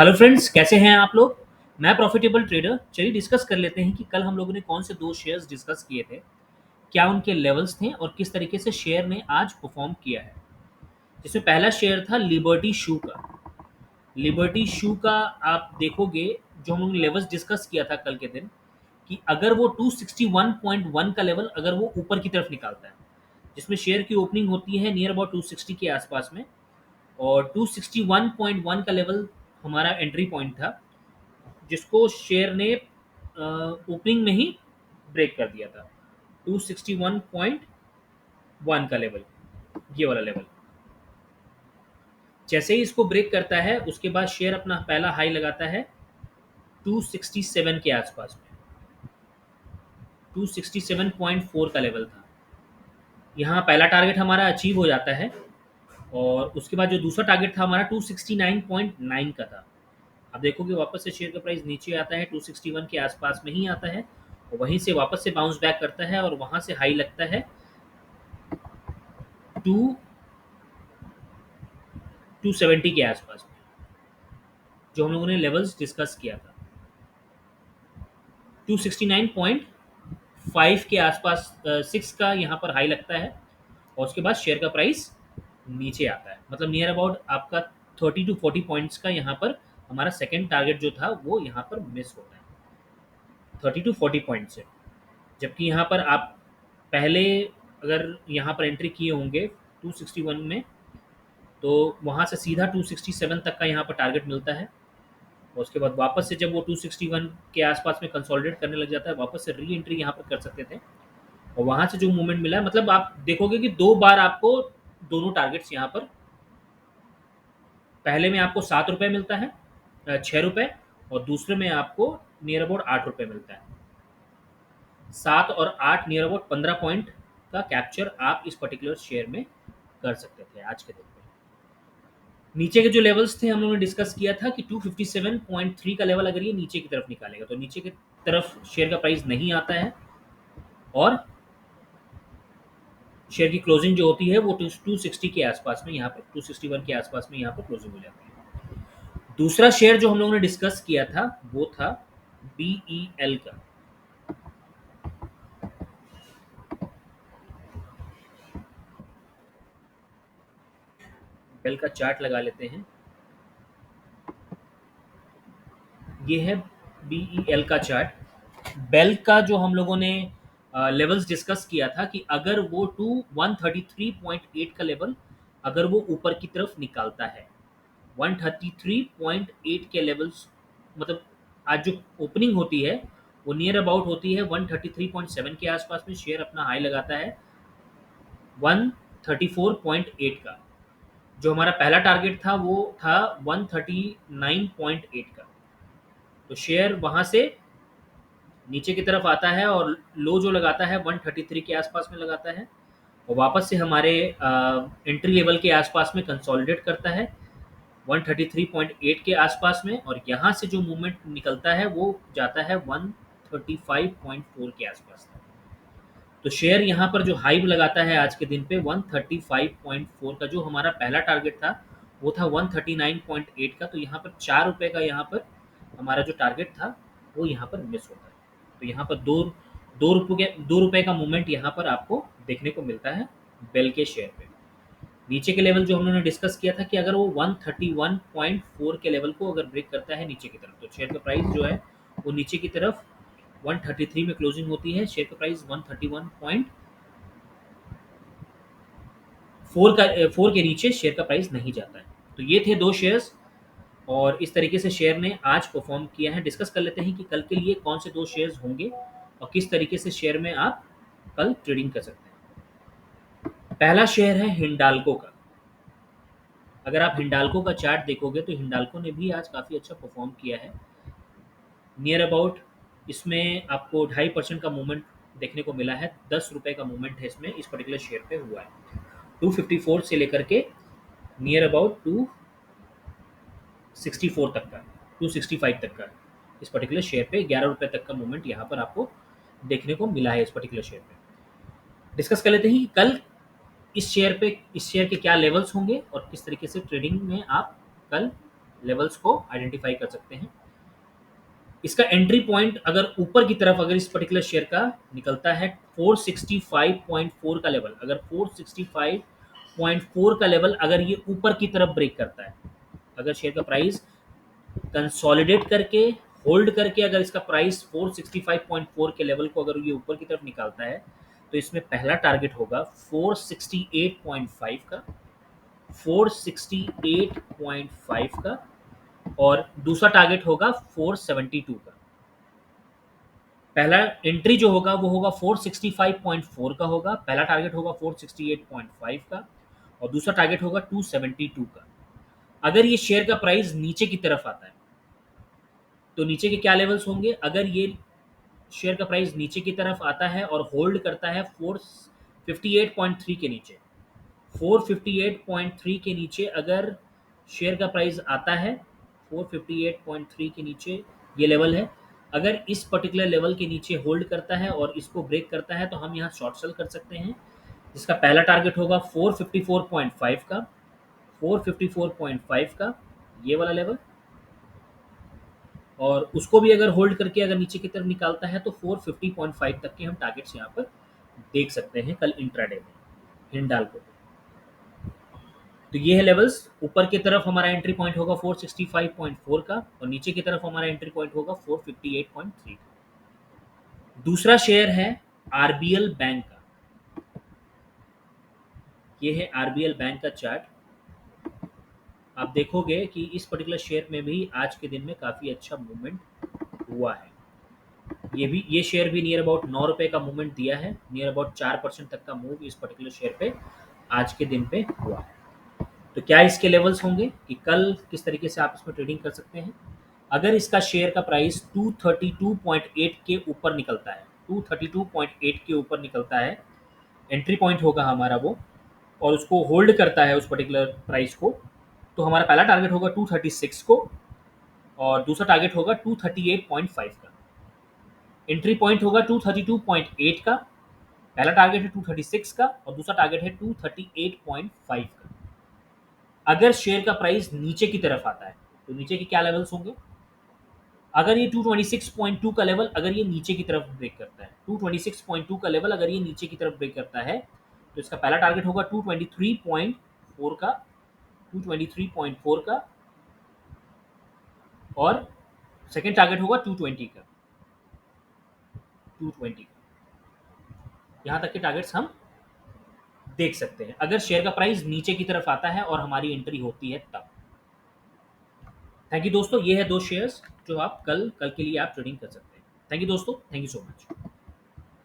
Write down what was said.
Hello friends, कैसे हैं आप लोग। मैं प्रॉफिटेबल ट्रेडर। चलिए डिस्कस कर लेते हैं कि कल हम लोगों ने कौन से दो शेयर्स डिस्कस किए थे, क्या उनके लेवल्स थे और किस तरीके से शेयर ने आज परफॉर्म किया है। जिसमें पहला शेयर था लिबर्टी शू का। लिबर्टी शू का आप देखोगे, जो हम लोगों ने लेवल्स डिस्कस किया था कल के दिन, कि अगर वो 261.1 का लेवल अगर वो ऊपर की तरफ निकालता है, जिसमें शेयर की ओपनिंग होती है नियर अबाउट 260 के आसपास में, और 261.1 का लेवल हमारा एंट्री पॉइंट था, जिसको शेयर ने ओपनिंग में ही ब्रेक कर दिया था। 261.1 का लेवल, ये वाला लेवल जैसे ही इसको ब्रेक करता है, उसके बाद शेयर अपना पहला हाई लगाता है 267 के आसपास में। 267.4 का लेवल था। यहाँ पहला टारगेट हमारा अचीव हो जाता है, और उसके बाद जो दूसरा टारगेट था हमारा 269.9 का था। अब देखोगे वापस से शेयर का प्राइस नीचे आता है, 261 के आसपास में ही आता है, और वहीं से वापस से बाउंस बैक करता है और वहां से हाई लगता है 270 के आसपास में, जो हम लोगों ने लेवल्स डिस्कस किया था। 269.5 के आसपास 6 का यहाँ पर हाई लगता है, और उसके बाद शेयर का प्राइस नीचे आता है। मतलब नियर अबाउट आपका 30 to 40 पॉइंट्स का यहाँ पर हमारा सेकेंड टारगेट जो था वो यहाँ पर मिस होता है, 30 to 40 पॉइंट से। जबकि यहाँ पर आप पहले अगर यहाँ पर एंट्री किए होंगे 261 में, तो वहाँ से सीधा 267 तक का यहाँ पर टारगेट मिलता है, और उसके बाद वापस से जब वो 261 के आसपास में कंसोलिडेट करने लग जाता है, वापस से री एंट्री यहाँ पर कर सकते थे। और वहाँ से जो मूवमेंट मिला है, मतलब आप देखोगे कि दो बार आपको दोनों टारगेट्स यहाँ पर, पहले में आपको 7 रुपये मिलता है, 6 रुपये, और दूसरे में आपको नियर अबाउट 8 रुपये मिलता है। 7 और 8 नियर अबाउट 15 पॉइंट का कैप्चर आप इस पर्टिकुलर शेयर में कर सकते थे आज के दिन में। नीचे के जो लेवल्स थे हम लोगों ने डिस्कस किया था कि 257.3 का लेवल अगर ये नीचे की तरफ निकालेगा, तो नीचे की तरफ शेयर का प्राइस नहीं आता है, और शेयर की क्लोजिंग जो होती है वो 260 के आसपास में, यहाँ पर 261 के आसपास में यहाँ पर क्लोजिंग हो जाती है। दूसरा शेयर जो हम लोगों ने डिस्कस किया था वो था BEL का। बेल का चार्ट लगा लेते हैं। ये है BEL का चार्ट। बेल का जो हम लोगों ने लेवल्स डिस्कस किया था कि अगर वो 133.8 का लेवल अगर वो ऊपर की तरफ निकालता है, 133.8 के लेवल्स, मतलब आज जो ओपनिंग होती है वो नियर अबाउट होती है 133.7 के आसपास में, शेयर अपना हाई लगाता है 134.8 का। जो हमारा पहला टारगेट था वो था 139.8 का। तो शेयर वहां से नीचे की तरफ आता है और लो जो लगाता है 133 के आसपास में लगाता है, और वापस से हमारे एंट्री लेवल के आसपास में कंसोलिडेट करता है 133.8 के आसपास में, और यहाँ से जो मूवमेंट निकलता है वो जाता है 135.4 के आसपास तक। तो शेयर यहाँ पर जो हाई लगाता है आज के दिन पे 135.4 का, जो हमारा पहला टारगेट था वो था 139.8 का। तो यहाँ पर 4 रुपये का यहाँ पर हमारा जो टारगेट था वो यहाँ पर मिस होता है। तो यहाँ पर दो रुपये का मूवमेंट यहाँ पर आपको देखने को मिलता है बेल के शेयर पे। नीचे के लेवल जो हम लोगों ने डिस्कस किया था कि अगर वो 131.4 के लेवल को अगर ब्रेक करता है नीचे की तरफ, तो शेयर का प्राइस जो है वो नीचे की तरफ 133 में क्लोजिंग होती है। शेयर का प्राइस 131.4 का 4 के नीचे शेयर का प्राइस नहीं जाता है। तो ये थे दो शेयर्स, और इस तरीके से शेयर ने आज परफॉर्म किया है। डिस्कस कर लेते हैं कि कल के लिए कौन से दो शेयर्स होंगे और किस तरीके से शेयर में आप कल ट्रेडिंग कर सकते हैं। पहला शेयर है हिंडाल्को का। अगर आप हिंडाल्को का चार्ट देखोगे तो हिंडाल्को ने भी आज काफ़ी अच्छा परफॉर्म किया है। नियर अबाउट इसमें आपको 2.5% का मूवमेंट देखने को मिला है। 10 रुपये का मूवमेंट है इसमें, इस पर्टिकुलर शेयर पे हुआ है। 254 से लेकर के नियर अबाउट 264 तक का, 265 तक का इस पर्टिकुलर शेयर पे 11 रुपये तक का मूवमेंट यहाँ पर आपको देखने को मिला है इस पर्टिकुलर शेयर पे। डिस्कस कर लेते हैं कि कल इस शेयर के क्या लेवल्स होंगे और किस तरीके से ट्रेडिंग में आप कल लेवल्स को आइडेंटिफाई कर सकते हैं। इसका एंट्री पॉइंट अगर ऊपर की तरफ अगर इस पर्टिकुलर शेयर का निकलता है 465.4 का लेवल, अगर 465.4 का लेवल अगर ये ऊपर की तरफ ब्रेक करता है, अगर शेयर का प्राइस कंसोलिडेट करके होल्ड करके अगर इसका प्राइस 465.4 के लेवल को अगर ये ऊपर की तरफ निकालता है, तो इसमें पहला टारगेट होगा 468.5 का, 468.5 का, और दूसरा टारगेट होगा 472 का। पहला एंट्री जो होगा वो होगा 465.4 का होगा, पहला टारगेट होगा 468.5 का, और दूसरा टारगेट होगा 272 का। अगर ये शेयर का प्राइस नीचे की तरफ आता है तो नीचे के क्या लेवल्स होंगे? अगर ये शेयर का प्राइस नीचे की तरफ आता है और होल्ड करता है 458.3 के नीचे, 458.3 के नीचे अगर शेयर का प्राइस आता है, 458.3 के नीचे ये लेवल है, अगर इस पर्टिकुलर लेवल के नीचे होल्ड करता है और इसको ब्रेक करता है तो हम यहाँ शॉर्ट सेल कर सकते हैं, जिसका पहला टारगेट होगा 454.5 का, 454.5 का ये वाला लेवल, और उसको भी अगर होल्ड करके अगर नीचे की तरफ निकालता है तो 450.5 तक के हम टारगेट्स यहाँ पर देख सकते हैं कल इंट्राडे में हिंडाल्को। तो ये है लेवल्स। ऊपर की तरफ हमारा एंट्री पॉइंट होगा 465.4 का, और नीचे की तरफ हमारा एंट्री पॉइंट होगा 458.3 का। दूसरा शेयर है आरबीएल बैंक का। ये है आरबीएल बैंक का चार्ट। आप देखोगे कि इस पर्टिकुलर शेयर में भी आज के दिन में काफ़ी अच्छा मूवमेंट हुआ है। ये शेयर भी नियर अबाउट 9 रुपये का मूवमेंट दिया है, नियर अबाउट 4% तक का मूव इस पर्टिकुलर शेयर पे आज के दिन पे हुआ है। तो क्या इसके लेवल्स होंगे कि कल किस तरीके से आप इसमें ट्रेडिंग कर सकते हैं? अगर इसका शेयर का प्राइस 232.8 के ऊपर निकलता है, 232.8 के ऊपर निकलता है, एंट्री पॉइंट होगा हमारा वो, और उसको होल्ड करता है उस पर्टिकुलर प्राइस को, तो हमारा पहला टारगेट होगा 236 को, और दूसरा टारगेट होगा 238.5 का। एंट्री पॉइंट होगा 232.8 का, पहला टारगेट है 236 का, और दूसरा टारगेट है 238.5 का। अगर शेयर का प्राइस नीचे की तरफ आता है तो नीचे के क्या लेवल्स होंगे? अगर ये 226.2 का लेवल अगर ये नीचे की तरफ ब्रेक करता है, 226.2 का लेवल अगर ये नीचे की तरफ ब्रेक करता है, तो इसका पहला टारगेट होगा 223.4 का, 223.4 का, और सेकेंड टारगेट होगा 220 का, 220 का। यहाँ तक के टारगेट्स हम देख सकते हैं अगर शेयर का प्राइस नीचे की तरफ आता है और हमारी एंट्री होती है तब। थैंक यू दोस्तों, ये है दो शेयर्स जो आप कल के लिए आप ट्रेडिंग कर सकते हैं। थैंक यू दोस्तों, थैंक यू सो मच।